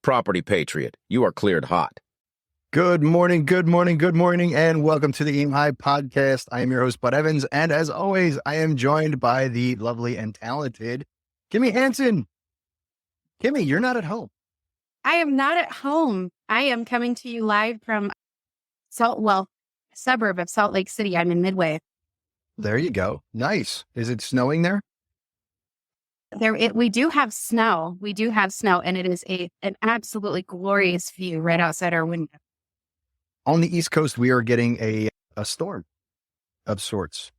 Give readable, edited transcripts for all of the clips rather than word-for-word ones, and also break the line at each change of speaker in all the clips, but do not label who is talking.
Property Patriot, you are cleared hot.
Good morning, and welcome to the Aim High podcast. I am your host, Bud Evans, and as always, I am joined by the lovely and talented Kimmy Hansen. Kimmy, you're not at home.
I am not at home. I am coming to you live from a suburb of Salt Lake City. I'm in Midway.
There you go. Nice. Is it snowing there?
We do have snow. And it is an absolutely glorious view right outside our window.
On the East Coast, we are getting a storm of sorts.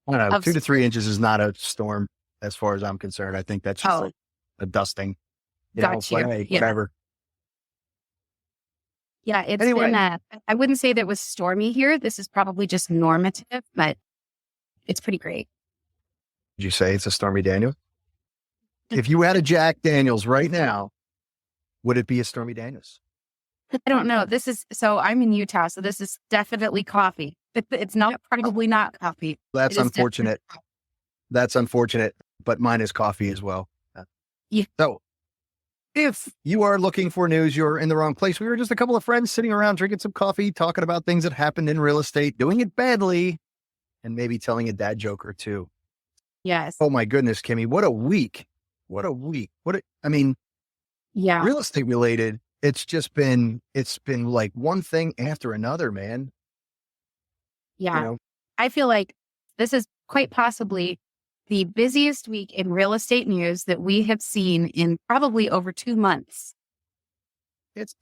I don't know, 2 to 3 inches is not a storm as far as I'm concerned. I think that's just like a dusting. Whatever.
Yeah, it's been, I wouldn't say that it was stormy here. This is probably just normative, but it's pretty great.
Did you say it's a Stormy Daniels? If you had a Jack Daniels right now, would it be a Stormy Daniels?
I don't know. I'm in Utah, so this is definitely coffee. It's probably not coffee.
That's unfortunate. That's unfortunate, but mine is coffee as well.
Yeah.
So if you are looking for news, you're in the wrong place. We were just a couple of friends sitting around drinking some coffee, talking about things that happened in real estate, doing it badly, and maybe telling a dad joke or two.
Yes.
Oh my goodness, Kimmy, what a week.
Yeah.
Real estate related, it's been like one thing after another, man.
Yeah.
You know?
I feel like this is quite possibly the busiest week in real estate news that we have seen in probably over 2 months.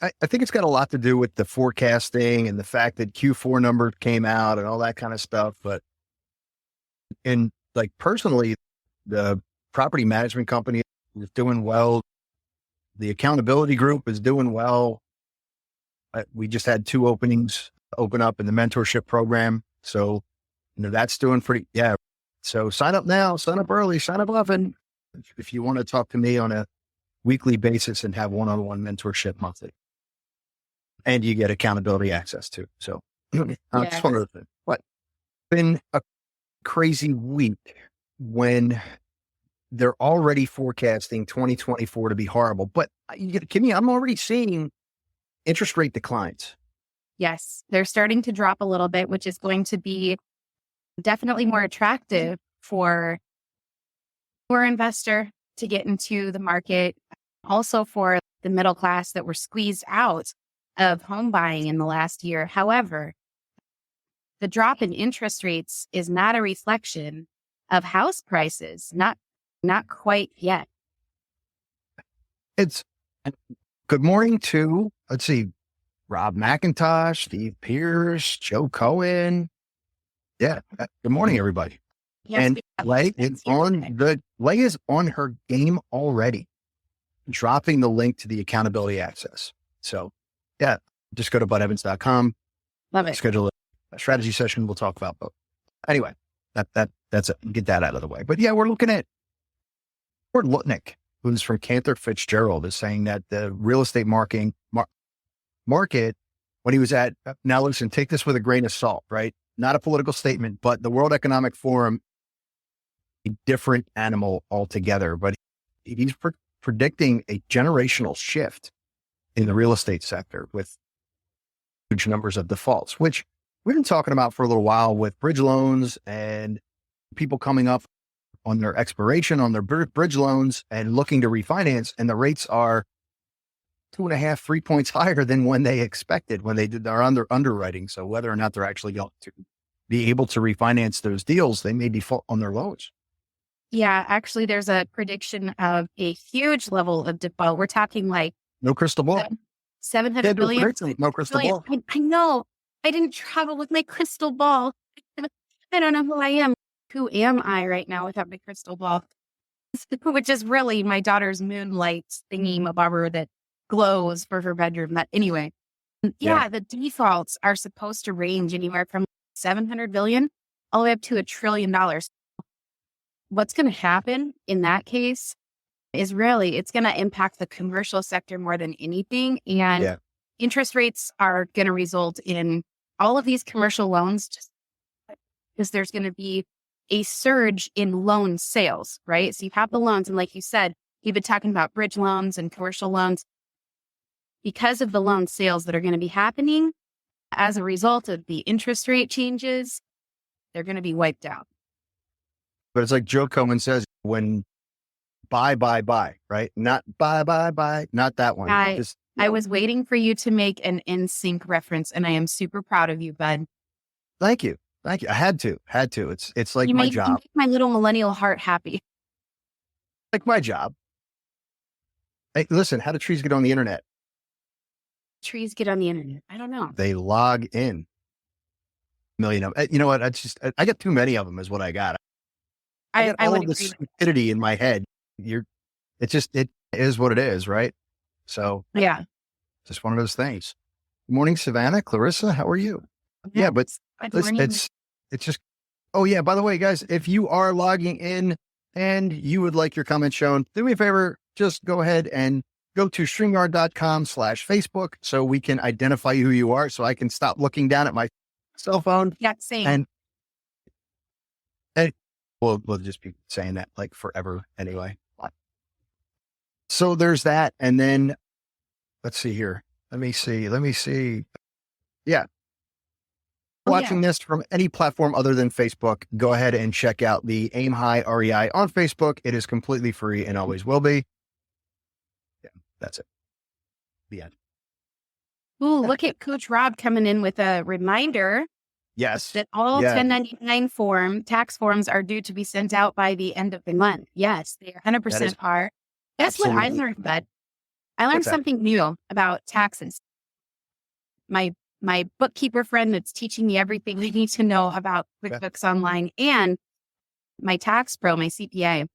I think it's got a lot to do with the forecasting and the fact that Q4 number came out and all that kind of stuff. But personally, the property management company is doing well. The accountability group is doing well. We just had 2 openings open up in the mentorship program. So, that's doing pretty, yeah. So sign up now, sign up early, sign up often. If you want to talk to me on a weekly basis and have one-on-one mentorship monthly. And you get accountability access too. So just one other thing. But been a crazy week when they're already forecasting 2024 to be horrible. But Kimmy, I'm already seeing interest rate declines.
Yes, they're starting to drop a little bit, which is going to be definitely more attractive for an investor to get into the market. Also for the middle class that were squeezed out of home buying in the last year. However, the drop in interest rates is not a reflection of house prices. Not quite yet.
It's good morning to, let's see, Rob McIntosh, Steve Pierce, Joe Cohen. Yeah. Good morning, everybody.
Yes,
and Lay is on her game already, dropping the link to the accountability access. So yeah, just go to budevans.com.
Love it.
Schedule a strategy session. We'll talk about both. Anyway, that's it. Get that out of the way. But yeah, we're looking at Ford Lutnick, who's from Cantor Fitzgerald, is saying that the real estate market, when he was at, now listen, take this with a grain of salt, right? Not a political statement, but the World Economic Forum, a different animal altogether. But he's predicting a generational shift in the real estate sector with huge numbers of defaults, which we've been talking about for a little while with bridge loans and people coming up on their expiration on their bridge loans and looking to refinance. And the rates are 2.5, 3 points higher than when they expected when they did their underwriting. So whether or not they're actually going to be able to refinance those deals, they may default on their loans.
Yeah, actually, there's a prediction of a huge level of default. We're talking like
no crystal ball.
700 billion.
No crystal ball.
I know. I didn't travel with my crystal ball. I don't know who I am. Who am I right now without my crystal ball? Which is really my daughter's moonlight thingy above her that glows for her bedroom. But anyway, yeah, the defaults are supposed to range anywhere from 700 billion all the way up to $1 trillion. What's going to happen in that case is really, it's going to impact the commercial sector more than anything. And interest rates are going to result in all of these commercial loans just because there's going to be a surge in loan sales, right? So you have the loans. And like you said, you've been talking about bridge loans and commercial loans. because of the loan sales that are going to be happening as a result of the interest rate changes, they're going to be wiped out.
But it's like Joe Cohen says, when buy, right? Not buy, not that one.
I was waiting for you to make an NSYNC reference, and I am super proud of you, bud.
Thank you. I had to. It's like my job.
You make my little millennial heart happy.
Like my job. Hey, listen, how do trees get on the internet?
Trees get on the internet. I don't know.
They log in. Million of them. You know what? I got too many of them is what I got. I got all of this stupidity in my head. It is what it is, right? So
yeah,
just one of those things. Good morning, Savannah, Clarissa. How are you? Yeah, but it's just, oh yeah, by the way, guys, if you are logging in and you would like your comment shown, do me a favor, just go ahead and go to StreamYard.com/Facebook so we can identify who you are, so I can stop looking down at my cell phone.
Yeah, same.
And we'll just be saying that like forever anyway. So there's that. And then let's see here. Let me see. Yeah. Watching this from any platform other than Facebook, go ahead and check out the Aim High REI on Facebook. It is completely free and always will be. Yeah, that's it. The end.
Ooh, look at Coach Rob coming in with a reminder.
Yes.
That all 1099 tax forms are due to be sent out by the end of the month. Yes, they are 100% par. That's what I learned, bud. I learned something new about taxes. My bookkeeper friend that's teaching me everything I need to know about QuickBooks Online, and my tax pro, my CPA,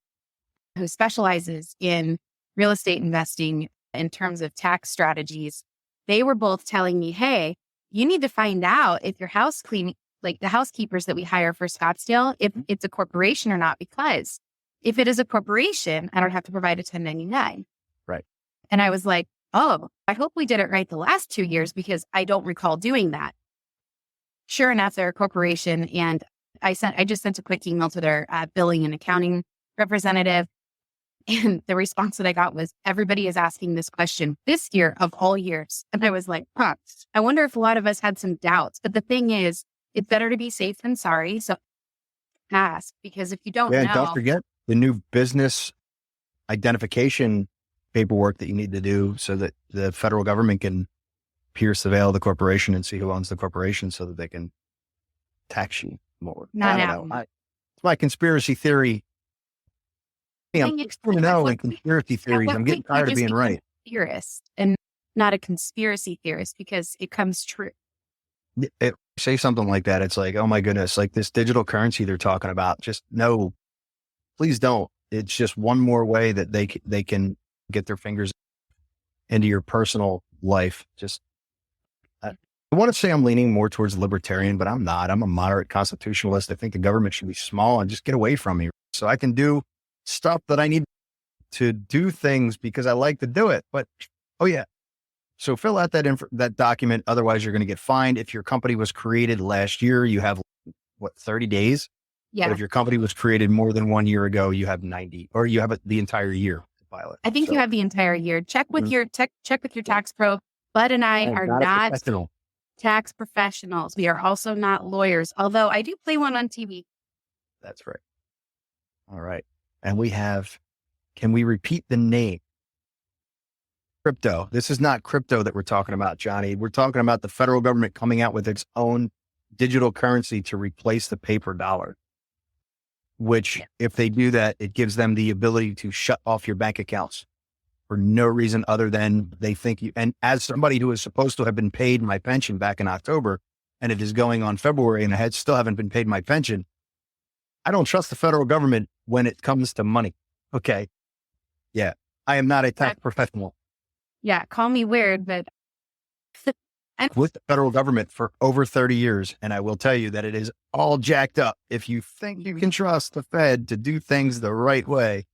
who specializes in real estate investing in terms of tax strategies. They were both telling me, hey, you need to find out if your house cleaning, like the housekeepers that we hire for Scottsdale, if it's a corporation or not, because if it is a corporation, I don't have to provide a 1099.
Right.
And I was like, oh, I hope we did it right the last 2 years, because I don't recall doing that. Sure enough, they're a corporation. And I just sent a quick email to their billing and accounting representative. And the response that I got was, everybody is asking this question this year of all years. And I was like, I wonder if a lot of us had some doubts. But the thing is, it's better to be safe than sorry. So ask, because if you don't know.
Don't forget the new business identification paperwork that you need to do so that the federal government can pierce the veil of the corporation and see who owns the corporation so that they can tax you more.
I don't know.
It's my conspiracy theory. I'm conspiracy theories. I'm getting tired of being right.
Theorist and not a conspiracy theorist, because it comes true.
Say something like that. It's like, oh my goodness, like this digital currency they're talking about. Just no, please don't. It's just one more way that they can get their fingers into your personal life. I want to say I'm leaning more towards libertarian, but I'm not. I'm a moderate constitutionalist. I think the government should be small and just get away from me so I can do stuff that I need to do things because I like to do it. But, oh yeah. So fill out that document. Otherwise you're going to get fined. If your company was created last year, you have 30 days?
Yeah.
But if your company was created more than 1 year ago, you have 90, or you have the entire year to file it.
I think you have the entire year. Check with your tax pro. Bud and I are not tax professionals. We are also not lawyers, although I do play one on TV.
That's right. All right. And can we repeat the name? Crypto. This is not crypto that we're talking about, Johnny. We're talking about the federal government coming out with its own digital currency to replace the paper dollar, which if they do that, it gives them the ability to shut off your bank accounts for no reason other than they think you, and as somebody who is supposed to have been paid my pension back in October, and it is going on February and I still haven't been paid my pension, I don't trust the federal government when it comes to money. Okay. Yeah. I am not a tax professional.
Yeah. Call me weird, but
with the federal government for over 30 years. And I will tell you that it is all jacked up. If you think you can trust the Fed to do things the right way,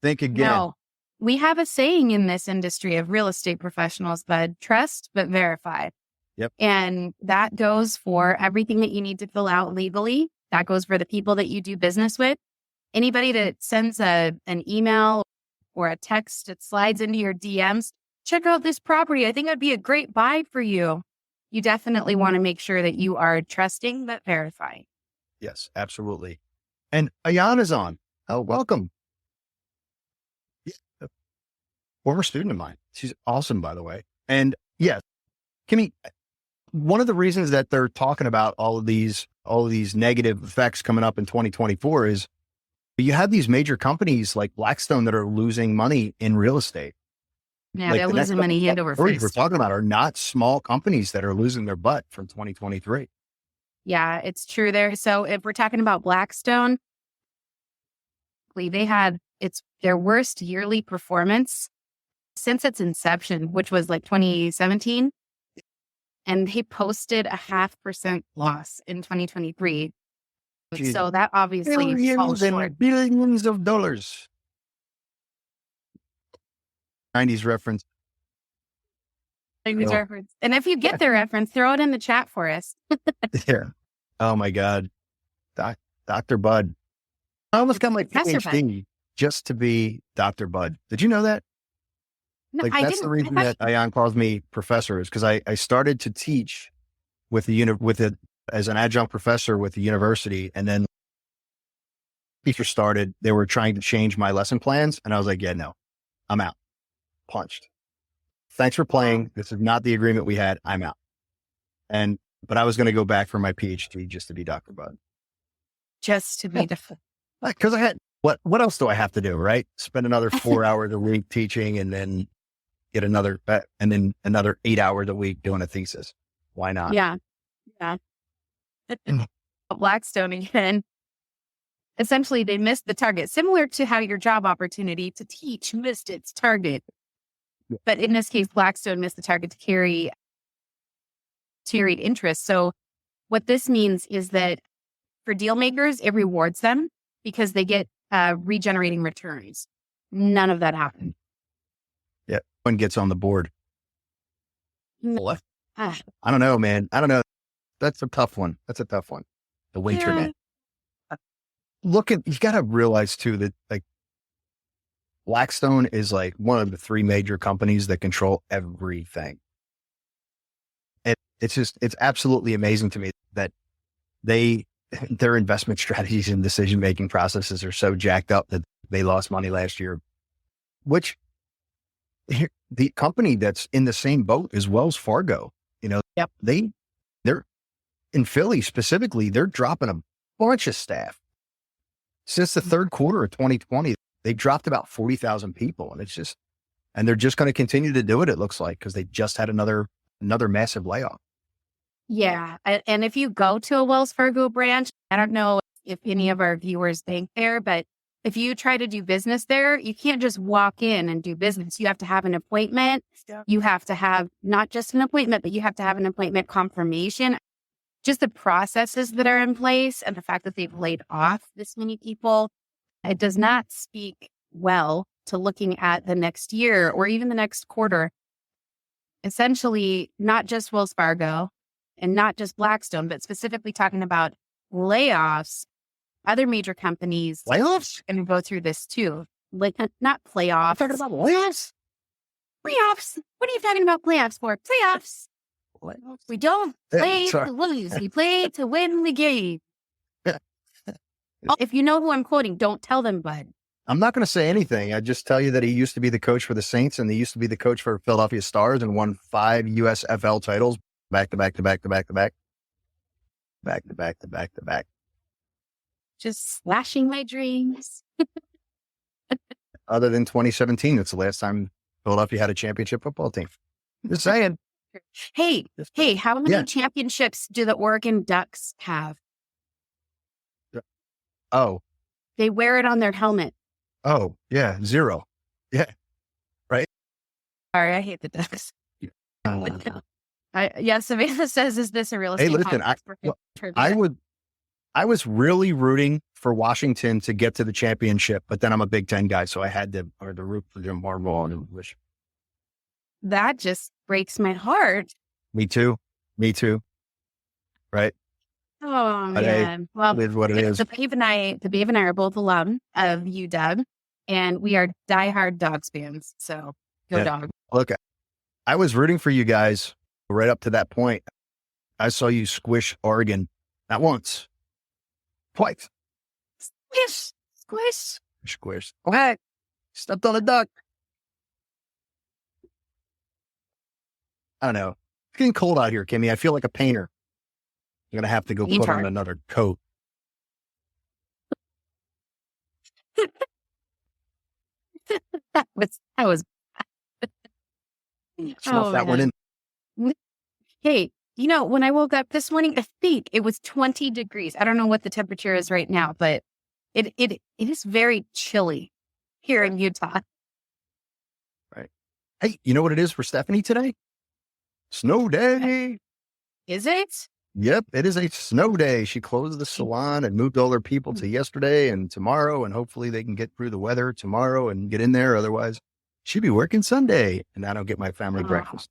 think again.
No, we have a saying in this industry of real estate professionals, Bud: trust, but verify.
Yep.
And that goes for everything that you need to fill out legally. That goes for the people that you do business with. Anybody that sends an email or a text that slides into your DMs, check out this property. I think it'd be a great buy for you. You definitely want to make sure that you are trusting but verifying.
Yes, absolutely. And Ayana's on. Oh, welcome. Yeah, a former student of mine. She's awesome, by the way. And yes, Kimmy, one of the reasons that they're talking about all of these negative effects coming up in 2024 is you have these major companies like Blackstone that are losing money in real estate.
Yeah,
Like
they're losing money hand over fist.
We're talking about are not small companies that are losing their butt from 2023.
Yeah, it's true there. So if we're talking about Blackstone, they had it's their worst yearly performance since its inception, which was like 2017. And they posted a 0.5% loss in 2023.
Jeez.
So that obviously
billions and billions of dollars. 90s reference.
And if you get the reference, throw it in the chat for us.
Yeah. Oh my God. Dr. Bud. I almost got my PhD just to be Dr. Bud. Did you know that?
No,
like that's the reason that Ayan calls me professor is because I started to teach as an adjunct professor with the university. And then teacher started, they were trying to change my lesson plans. And I was like, yeah, no, I'm out. Punched. Thanks for playing. This is not the agreement we had. I'm out. But I was going to go back for my PhD just to be Dr. Bud.
Just to be
because I had, what else do I have to do? Right. Spend another 4 hours a week teaching and then get another 8 hours a week doing a thesis. Why not?
Yeah. Yeah. Blackstone again. Essentially, they missed the target, similar to how your job opportunity to teach missed its target. Yeah. But in this case, Blackstone missed the target to carry interest. So what this means is that for deal makers, it rewards them because they get regenerating returns. None of that happened.
Yeah. One gets on the board.
What?
I don't know, man. I don't know. That's a tough one. The winter net. You got to realize too that like Blackstone is like one of the three major companies that control everything. It's absolutely amazing to me that their investment strategies and decision-making processes are so jacked up that they lost money last year, which the company that's in the same boat is Wells Fargo.
Yep.
They're in Philly specifically, they're dropping a bunch of staff. Since the third quarter of 2020, they dropped about 40,000 people. And they're just going to continue to do it. It looks like, because they just had another massive layoff.
Yeah. And if you go to a Wells Fargo branch, I don't know if any of our viewers bank there, but if you try to do business there, you can't just walk in and do business. You have to have an appointment. You have to have not just an appointment, but you have to have an appointment confirmation. Just the processes that are in place and the fact that they've laid off this many people, it does not speak well to looking at the next year or even the next quarter. Essentially, not just Wells Fargo and not just Blackstone, but specifically talking about layoffs. Other major companies
layoffs
and go through this too. Like not playoffs.
I'm talking about layoffs.
Playoffs. What are you talking about playoffs for? Playoffs. We don't play to lose. We play to win the game. If you know who I'm quoting, don't tell them, bud.
I'm not going to say anything. I just tell you that he used to be the coach for the Saints and he used to be the coach for Philadelphia Stars and won 5 USFL titles back to back to back to back to back. Back to back to back to back.
Just slashing my dreams.
Other than 2017, it's the last time Philadelphia had a championship football team. Just saying.
Hey, how many championships do the Oregon Ducks have?
Oh.
They wear it on their helmet.
Oh, yeah. 0. Yeah. Right.
Sorry, I hate the Ducks. Savannah says, is this a real estate?
Hey, listen, I was really rooting for Washington to get to the championship, but then I'm a Big Ten guy, so I had to root for Jim Harbaugh and English.
That just breaks my heart.
Me too. Right.
Oh,
but
man.
Hey,
well,
it is what it is.
The babe and I are both alum of UDUG, and we are diehard Dogs fans. So go Dogs.
Look, I was rooting for you guys right up to that point. I saw you squish Oregon not once, twice.
Squish, squish.
Squish. Oh, hey, stepped on a duck. I don't know. It's getting cold out here, Kimmy. I feel like a painter. I'm going to have to go put on another coat.
that was.
Snuff that one in.
Hey, when I woke up this morning, I think it was 20 degrees. I don't know what the temperature is right now, but it is very chilly here in Utah.
Right. Hey, you know what it is for Stephanie today? Snow day.
Is it?
Yep, it is a snow day. She closed the salon and moved all her people to yesterday and tomorrow, and hopefully they can get through the weather tomorrow and get in there. Otherwise, she'd be working Sunday, and I don't get my family breakfast.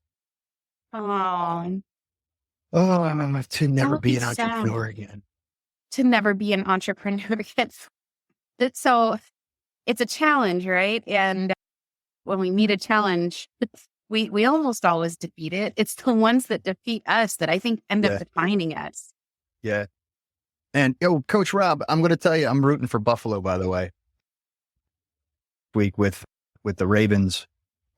Oh,
to never be an entrepreneur again.
To never be an entrepreneur again. So it's a challenge, right? And when we meet a challenge, we almost always defeat it. It's the ones that defeat us that I think end up defining us.
Yeah. And Coach Rob, I'm going to tell you, I'm rooting for Buffalo, by the way. Week with the Ravens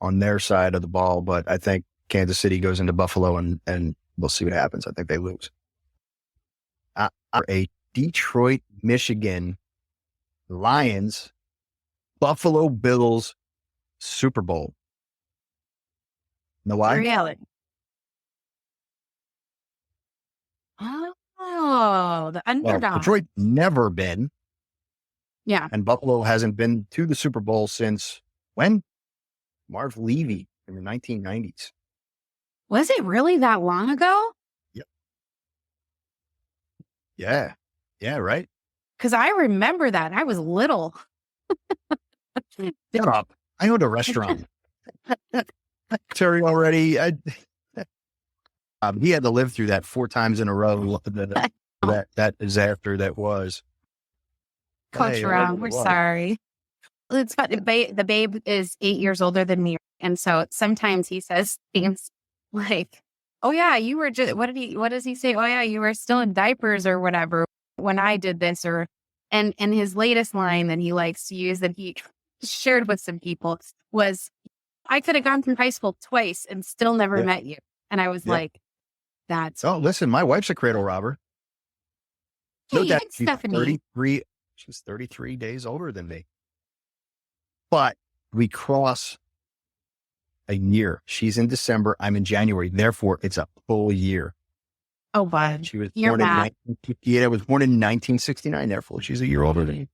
on their side of the ball, but I think Kansas City goes into Buffalo and we'll see what happens. I think they lose. A Detroit, Michigan Lions, Buffalo Bills Super Bowl. Know why?
Really? Oh, the underdog.
Well, Detroit never been.
Yeah.
And Buffalo hasn't been to the Super Bowl since when? Marv Levy in the 1990s.
Was it really that long ago?
Yep. Yeah. Yeah, right?
Because I remember that. I was little.
Shut up. I owned a restaurant. Terry already. He had to live through that 4 times in a row. That disaster that was.
Coach Rob, we're sorry. It's funny. The babe is 8 years older than me, and so sometimes he says things like, "Oh yeah, you were just what does he say? Oh yeah, you were still in diapers or whatever when I did this." And his latest line that he likes to use that he shared with some people was, "I could have gone through high school twice and still never met you." And I was like, "That's
listen, my wife's a cradle robber." No doubt, she's 33. She's 33 days older than me. But we cross a year. She's in December. I'm in January. Therefore, it's a full year.
Oh, bud.
She was born in 1958. I was born in 1969. Therefore, she's a year older than me.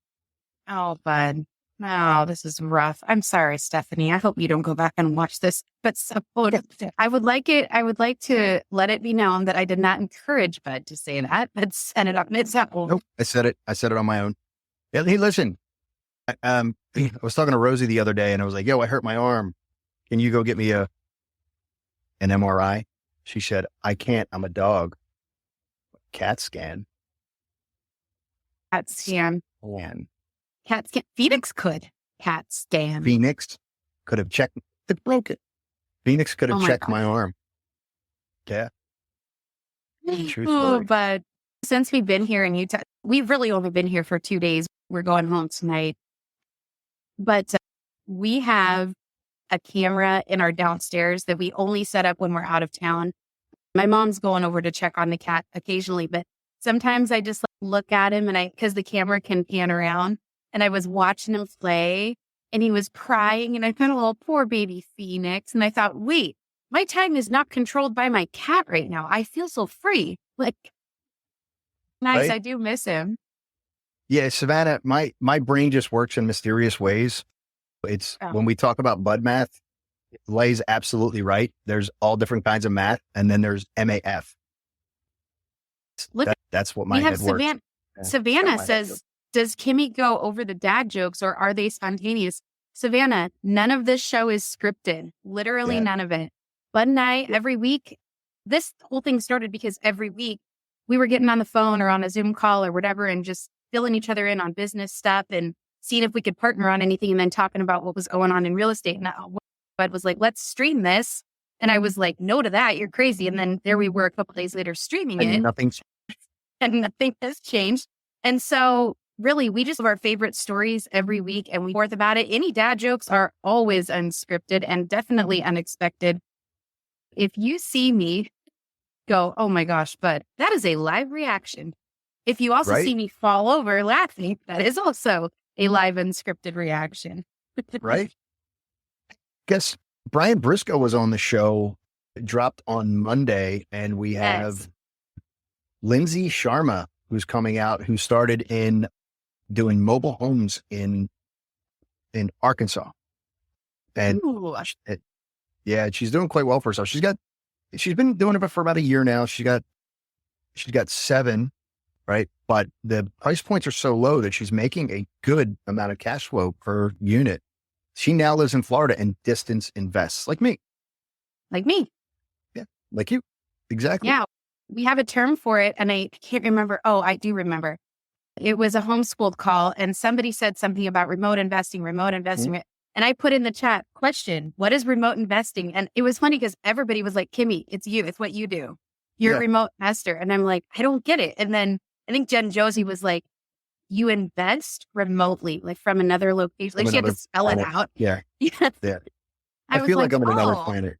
Oh, bud. Oh, this is rough. I'm sorry, Stephanie. I hope you don't go back and watch this. But I would like to let it be known that I did not encourage Bud to say that. But set it up.
Nope. I said it on my own. Yeah, hey, listen. I was talking to Rosie the other day and I was like, "Yo, I hurt my arm. Can you go get me an MRI?" She said, "I can't. I'm a dog." CAT scan.
CAT scan. CAT scan. Phoenix could. CAT scan.
Phoenix could have checked. It broke it. Phoenix could have checked my arm. Yeah.
Oh, but since we've been here in Utah, we've really only been here for 2 days. We're going home tonight. But we have a camera in our downstairs that we only set up when we're out of town. My mom's going over to check on the cat occasionally, but sometimes I just look at him because the camera can pan around, and I was watching him play and he was crying and I thought, "Oh, poor baby Phoenix." And I thought, wait, my time is not controlled by my cat right now. I feel so free. Nice. Right? I do miss him.
Yeah, Savannah, my brain just works in mysterious ways. It's when we talk about bud math, Lay's absolutely right. There's all different kinds of math, and then there's MAF. That's what my head works.
Savannah says, "Does Kimmy go over the dad jokes or are they spontaneous?" Savannah, none of this show is scripted. Literally none of it. Bud and I, every week, this whole thing started because every week we were getting on the phone or on a Zoom call or whatever and just filling each other in on business stuff and seeing if we could partner on anything and then talking about what was going on in real estate. And Bud was like, "Let's stream this And I was like, no to that. You're crazy. And then there we were a couple days later streaming it. And nothing has changed. And so really, we just have our favorite stories every week and we forth about it. Any dad jokes are always unscripted and definitely unexpected. If you see me go, oh my gosh, bud, that is a live reaction. If you also see me fall over laughing, that is also a live unscripted reaction.
Right. Guess Brian Briscoe was on the show, dropped on Monday, and we have Lindsay Sharma, who's coming out, who started in doing mobile homes in Arkansas. And she's doing quite well for herself. She's been doing it for about a year now. She's got 7, right? But the price points are so low that she's making a good amount of cash flow per unit. She now lives in Florida and distance invests like me. Yeah. Like you. Exactly.
Yeah. We have a term for it and I can't remember. Oh, I do remember. It was a homeschooled call and somebody said something about remote investing. Mm-hmm. And I put in the chat question, what is remote investing? And it was funny because everybody was like, Kimmy, it's you. It's what you do. You're a remote investor. And I'm like, I don't get it. And then I think Jen Josie was like, you invest remotely, like from another location. Like she had to spell it out.
Yeah.
Yeah.
I feel like I'm on another planet.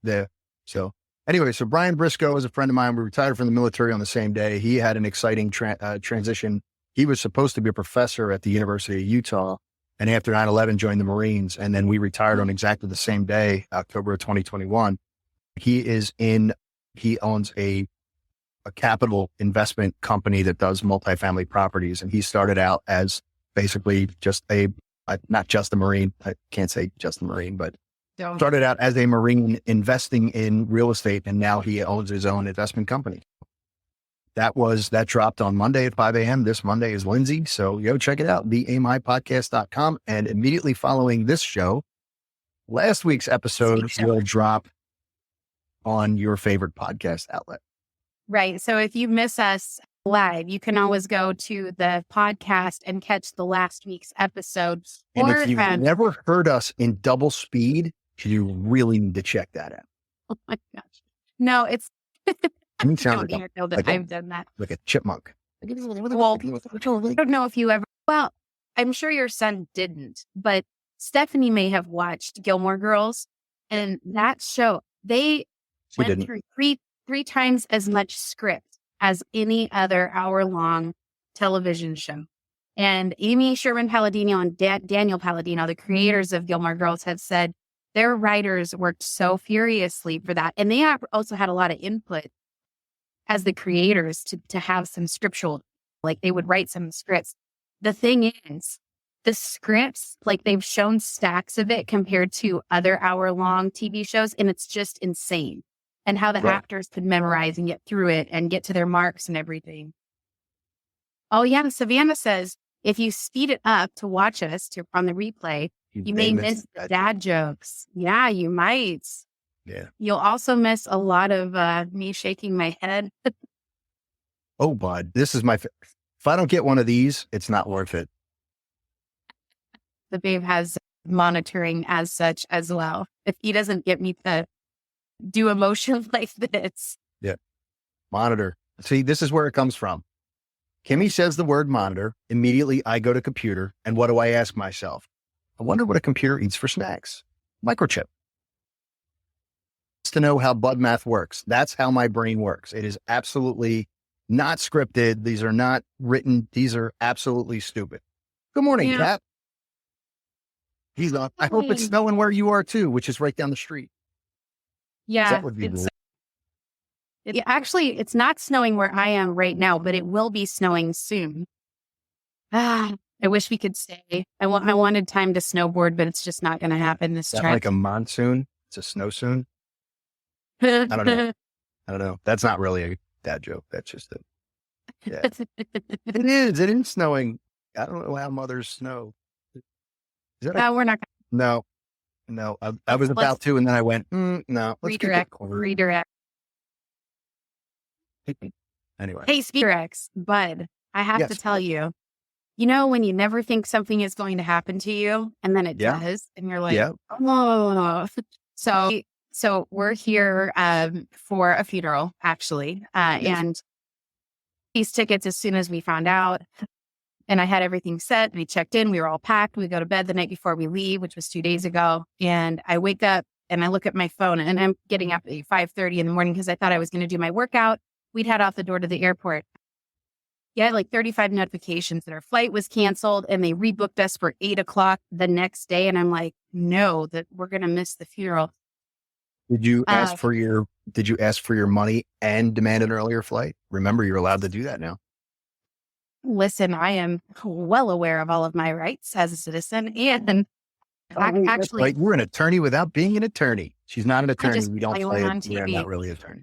Yeah. So anyway, so Brian Briscoe is a friend of mine. We retired from the military on the same day. He had an exciting transition. He was supposed to be a professor at the University of Utah. And after 9/11, joined the Marines. And then we retired on exactly the same day, October of 2021. He owns a capital investment company that does multifamily properties. And he started out as basically not just a Marine. I can't say just a Marine, but started out as a Marine investing in real estate. And now he owns his own investment company. That dropped on Monday at 5 a.m. This Monday is Lindsay. So check it out, theamipodcast.com. And immediately following this show, last week's episode will drop on your favorite podcast outlet.
Right. So if you miss us live, you can always go to the podcast and catch the last week's episode.
And if you've never heard us in double speed, you really need to check that out.
Oh my gosh. No, it's...
I've done
that.
Like a chipmunk.
Well, I don't know if you ever... Well, I'm sure your son didn't, but Stephanie may have watched Gilmore Girls. And that show, they went through three times as much script as any other hour-long television show. And Amy Sherman Palladino and Daniel Palladino, the creators of Gilmore Girls, have said their writers worked so furiously for that. And they also had a lot of input as the creators to have some scriptural, like they would write some scripts. The thing is, the scripts, like they've shown stacks of it compared to other hour-long TV shows, and it's just insane. And how the actors could memorize and get through it and get to their marks and everything. Oh yeah, Savannah says, if you speed it up to watch us on the replay, you may miss the dad jokes. Yeah, you might.
Yeah.
You'll also miss a lot of me shaking my head.
Oh, bud, this is if I don't get one of these, it's not worth it.
The babe has monitoring as such as well. If he doesn't get me to do emotion like this.
Yeah. Monitor. See, this is where it comes from. Kimmy says the word monitor. Immediately I go to computer. And what do I ask myself? I wonder what a computer eats for snacks. Microchip. To know how bud math works. That's how my brain works. It is absolutely not scripted. These are not written. These are absolutely stupid. Good morning, Cap. He's on. I hope it's snowing where you are too, which is right down the street.
Yeah. Actually, it's not snowing where I am right now, but it will be snowing soon. I wish we could stay. I wanted time to snowboard, but it's just not going to happen this time.
Like a monsoon? It's a snow soon? I don't know. That's not really a dad joke. That's just it. Yeah. It is. It is snowing. I don't know how mothers snow.
We're not.
No. I was about to, and then I went, no.
Redirect.
Anyway.
Hey, Speederx, bud, I have to tell you, when you never think something is going to happen to you, and then it does, and you're like, oh. So So we're here for a funeral, actually. And these tickets, as soon as we found out, and I had everything set, we checked in, we were all packed. We go to bed the night before we leave, which was 2 days ago. And I wake up and I look at my phone, and I'm getting up at 5:30 in the morning because I thought I was going to do my workout. We'd head off the door to the airport. Yeah, like 35 notifications that our flight was canceled, and they rebooked us for 8 o'clock the next day. And I'm like, no, that we're going to miss the funeral.
Did you ask for your money and demand an earlier flight? Remember, you're allowed to do that now.
Listen, I am well aware of all of my rights as a citizen. And actually,
like, we're an attorney without being an attorney. She's not an attorney.
just
We don't
play
play
on
it. We're
TV.
not really an attorney.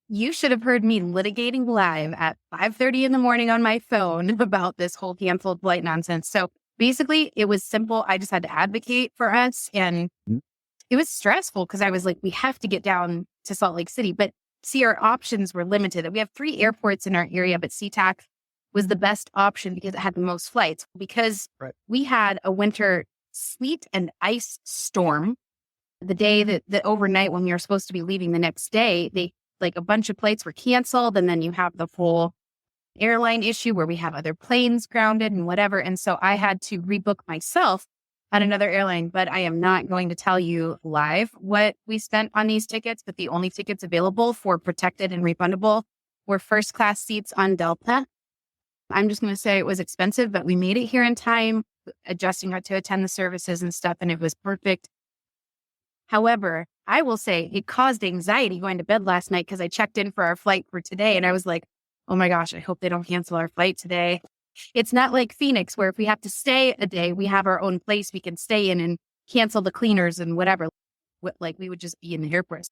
You should have heard me litigating live at 5:30 in the morning on my phone about this whole canceled flight nonsense. So basically, it was simple. I just had to advocate for us. And it was stressful because I was like, we have to get down to Salt Lake City. But see, our options were limited. We have 3 airports in our area, but SeaTac was the best option because it had the most flights. Because we had a winter sleet and ice storm the day that overnight when we were supposed to be leaving the next day, like a bunch of flights were canceled. And then you have the full airline issue where we have other planes grounded and whatever. And so I had to rebook myself at another airline, but I am not going to tell you live what we spent on these tickets. But the only tickets available for protected and refundable were first class seats on Delta. I'm just going to say it was expensive, but we made it here in time, adjusting to attend the services and stuff. And it was perfect. However, I will say it caused anxiety going to bed last night because I checked in for our flight for today. And I was like, oh my gosh, I hope they don't cancel our flight today. It's not like Phoenix where if we have to stay a day, we have our own place we can stay in and cancel the cleaners and whatever. Like we would just be in the airport.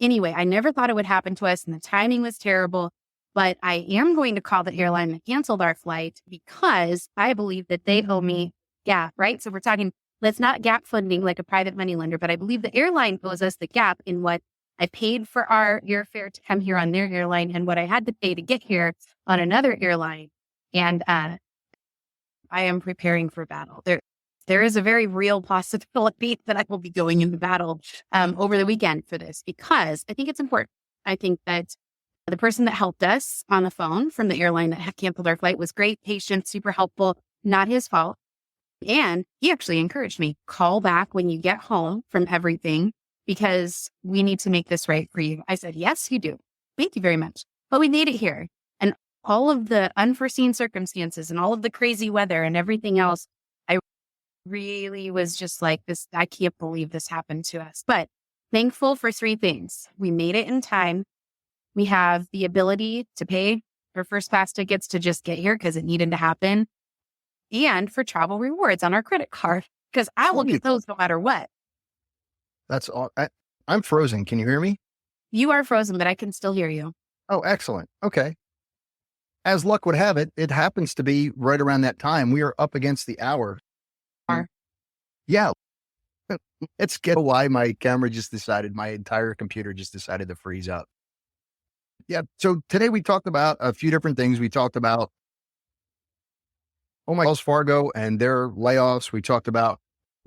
Anyway, I never thought it would happen to us and the timing was terrible. But I am going to call the airline that canceled our flight because I believe that they owe me gap, right? So we're talking, let's not gap funding like a private money lender, but I believe the airline owes us the gap in what I paid for our airfare to come here on their airline and what I had to pay to get here on another airline. And I am preparing for battle. There is a very real possibility that I will be going into battle over the weekend for this because I think it's important. I think that the person that helped us on the phone from the airline that had canceled our flight was great, patient, super helpful, not his fault. And he actually encouraged me, call back when you get home from everything because we need to make this right for you. I said, yes, you do. Thank you very much. But we made it here. And all of the unforeseen circumstances and all of the crazy weather and everything else, I really was just like this. I can't believe this happened to us. But thankful for 3 things. We made it in time. We have the ability to pay for first class tickets to just get here because it needed to happen. And for travel rewards on our credit card because I will get those no matter what.
That's all. I'm frozen. Can you hear me?
You are frozen, but I can still hear you.
Oh, excellent. Okay. As luck would have it, it happens to be right around that time. We are up against the hour. Yeah. It's why my camera my entire computer just decided to freeze up. Yeah. So today we talked about a few different things. We talked about Wells Fargo and their layoffs. We talked about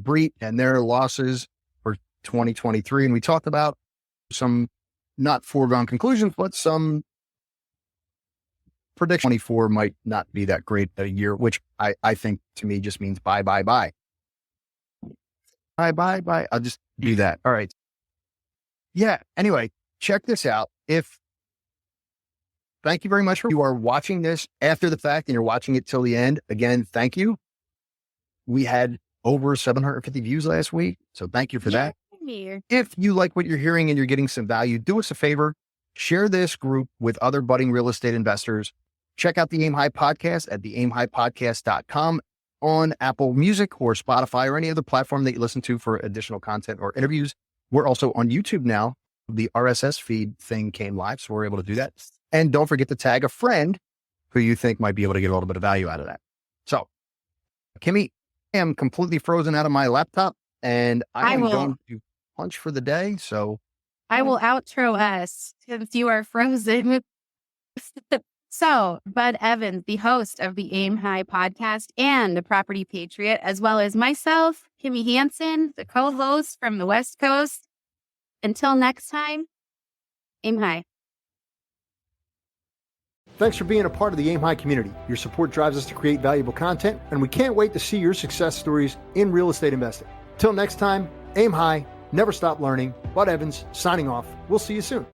Breet and their losses for 2023. And we talked about some not foregone conclusions, but some prediction 24 might not be that great a year, which I think to me just means bye. Bye. I'll just do that. All right. Yeah. Anyway, check this out. Thank you very much for you are watching this after the fact and you're watching it till the end. Again, thank you. We had over 750 views last week. So thank you for that. If you like what you're hearing and you're getting some value, do us a favor, share this group with other budding real estate investors. Check out the Aim High podcast at theaimhighpodcast.com on Apple Music or Spotify or any other platform that you listen to for additional content or interviews. We're also on YouTube now. The RSS feed thing came live, so we're able to do that. And don't forget to tag a friend who you think might be able to get a little bit of value out of that. So, Kimmy, I am completely frozen out of my laptop and I am going to punch for the day. So
I will outro us since you are frozen. So, Bud Evans, the host of the Aim High podcast and the Property Patriot, as well as myself, Kimmy Hansen, the co-host from the West Coast. Until next time, aim high.
Thanks for being a part of the Aim High community. Your support drives us to create valuable content, and we can't wait to see your success stories in real estate investing. Till next time, aim high, never stop learning. Bud Evans, signing off. We'll see you soon.